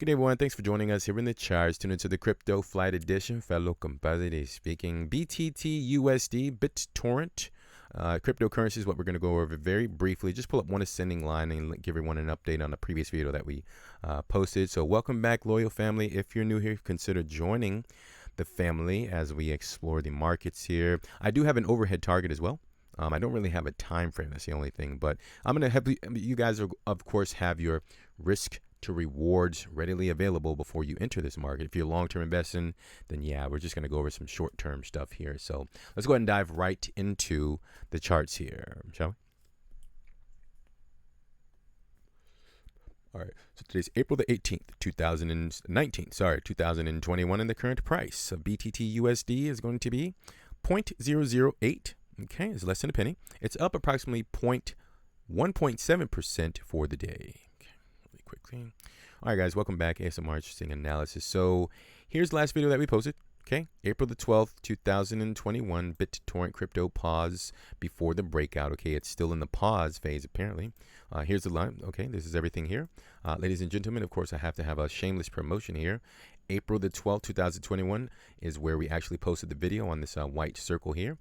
Good day, everyone. Thanks for joining us here in the charts. Tune into the Crypto Flight Edition. Fellow compadre speaking. BTTUSD, Bittorrent. Cryptocurrency is what we're going to go over very briefly. Just pull up one ascending line and give everyone an update on the previous video that we posted. So welcome back, loyal family. If you're new here, consider joining the family as we explore the markets here. I do have an overhead target as well. I don't really have a time frame. That's the only thing. But I'm going to have you guys, of course, have your risk to rewards readily available before you enter this market. If you're long-term investing, then yeah, we're just going to go over some short-term stuff here. So let's go ahead and dive right into the charts here, shall we? All right, so today's April the 18th, 2021, and the current price of BTTUSD is going to be 0.008. Okay, it's less than a penny. It's up approximately 1.7% for the day. Quickly. All right, guys, welcome back. ASMR Interesting Analysis. So here's the last video that we posted. Okay, April the 12th, 2021, Bittorrent crypto pause before the breakout. Okay, it's still in the pause phase apparently. Here's the line. Okay, this is everything here. Ladies and gentlemen, of course, I have to have a shameless promotion here. April the 12th, 2021 is where we actually posted the video on this white circle here.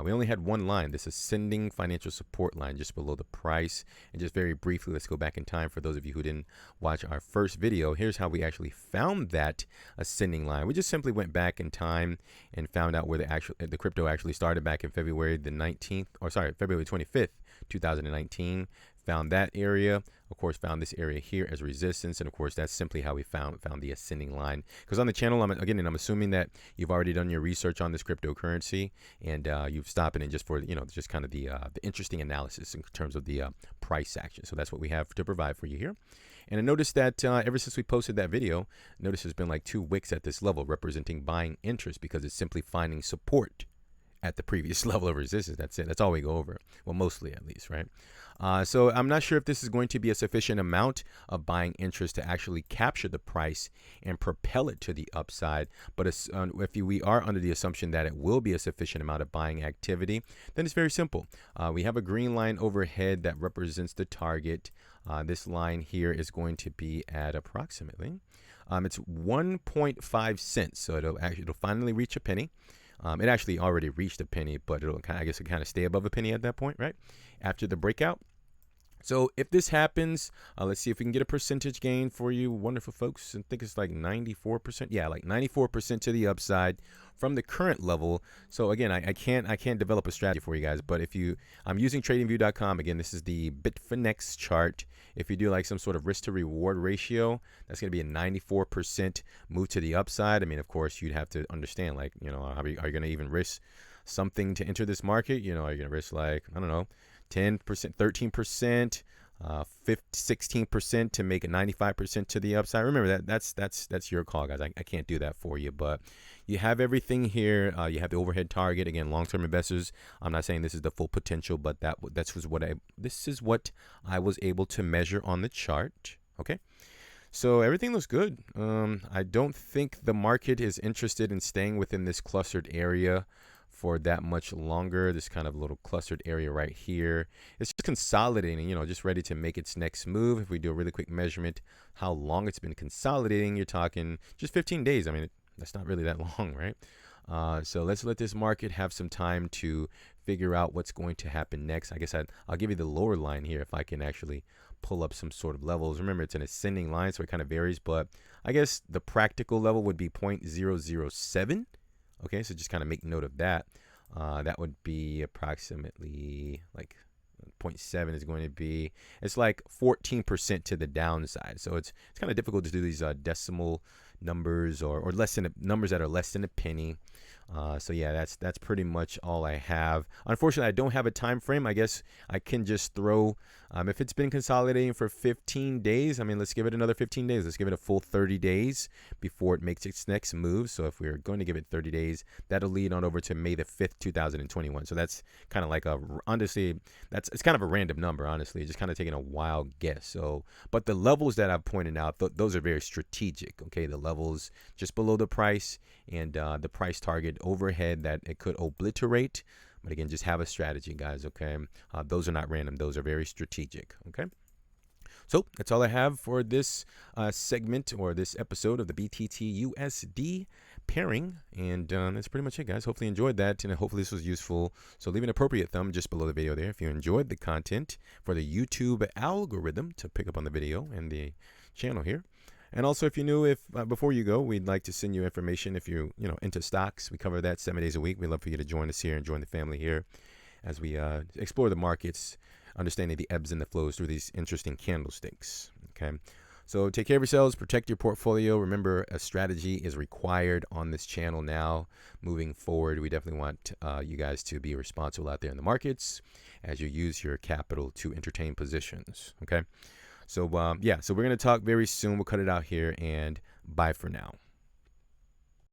We only had one line, this ascending financial support line just below the price. And just very briefly, let's go back in time for those of you who didn't watch our first video. Here's how we actually found that ascending line. We just simply went back in time and found out where the crypto actually started back in February the 19th, or sorry, February 25th, 2019. Found that area, of course, found this area here as resistance, and of course that's simply how we found the ascending line. Because on the channel, I'm assuming that you've already done your research on this cryptocurrency, and you've stopped it in just for just kind of the interesting analysis in terms of the price action. So that's what we have to provide for you here. And I noticed that ever since we posted that video, notice there's been like 2 wicks at this level representing buying interest, because it's simply finding support at the previous level of resistance. That's it. That's all we go over. Well, mostly at least, right? So I'm not sure if this is going to be a sufficient amount of buying interest to actually capture the price and propel it to the upside. But if we are under the assumption that it will be a sufficient amount of buying activity, then it's very simple. We have a green line overhead that represents the target. This line here is going to be at approximately, it's 1.5 cents. So it'll finally reach a penny. It actually already reached a penny, but I guess it'll kind of stay above a penny at that point, right? After the breakout. So if this happens, let's see if we can get a percentage gain for you wonderful folks. I think it's like 94%. Yeah, like 94% to the upside from the current level. So again, I can't develop a strategy for you guys, but I'm using tradingview.com. Again, this is the Bitfinex chart. If you do like some sort of risk to reward ratio, that's going to be a 94% move to the upside. I mean, of course, you'd have to understand, like, are you going to even risk something to enter this market? Are you going to risk, like, I don't know, 10%, 13%, 16% to make it 95% to the upside. Remember that's your call, guys. I can't do that for you, but you have everything here. You have the overhead target. Again, long-term investors, I'm not saying this is the full potential, but this is what I was able to measure on the chart. Okay. So everything looks good. I don't think the market is interested in staying within this clustered area for that much longer. This kind of little clustered area right here, it's just consolidating, just ready to make its next move. If we do a really quick measurement how long it's been consolidating, you're talking just 15 days. I mean, that's not really that long, right? So let's let this market have some time to figure out what's going to happen next. I guess I'll give you the lower line here if I can actually pull up some sort of levels. Remember, it's an ascending line, so it kind of varies, but I guess the practical level would be 0.007. Okay, so just kind of make note of that. That would be approximately like 0.7 is going to be, it's like 14% to the downside. So it's kind of difficult to do these decimal numbers or numbers that are less than a penny. So yeah, that's pretty much all I have. Unfortunately, I don't have a time frame. I guess I can just throw, if it's been consolidating for 15 days, I mean, let's give it another 15 days. Let's give it a full 30 days before it makes its next move. So if we're going to give it 30 days, that'll lead on over to May the 5th, 2021. So that's kind of like honestly, it's kind of a random number, honestly. Just kind of taking a wild guess. So, but the levels that I've pointed out, those are very strategic. Okay, the levels just below the price and the price target overhead that it could obliterate. But again, just have a strategy, guys. Okay, those are not random. Those are very strategic. Okay. So that's all I have for this segment or this episode of the BTTUSD pairing. And that's pretty much it, guys. Hopefully you enjoyed that, and hopefully this was useful. So leave an appropriate thumb just below the video there if you enjoyed the content for the YouTube algorithm to pick up on the video and the channel here. And also, if you're new, if before you go, we'd like to send you information if you're into stocks. We cover that 7 days a week. We'd love for you to join us here and join the family here as we explore the markets, understanding the ebbs and the flows through these interesting candlesticks. Okay, so take care of yourselves, protect your portfolio. Remember, a strategy is required on this channel now. Moving forward, we definitely want you guys to be responsible out there in the markets as you use your capital to entertain positions. Okay, so yeah, so we're going to talk very soon. We'll cut it out here, and bye for now.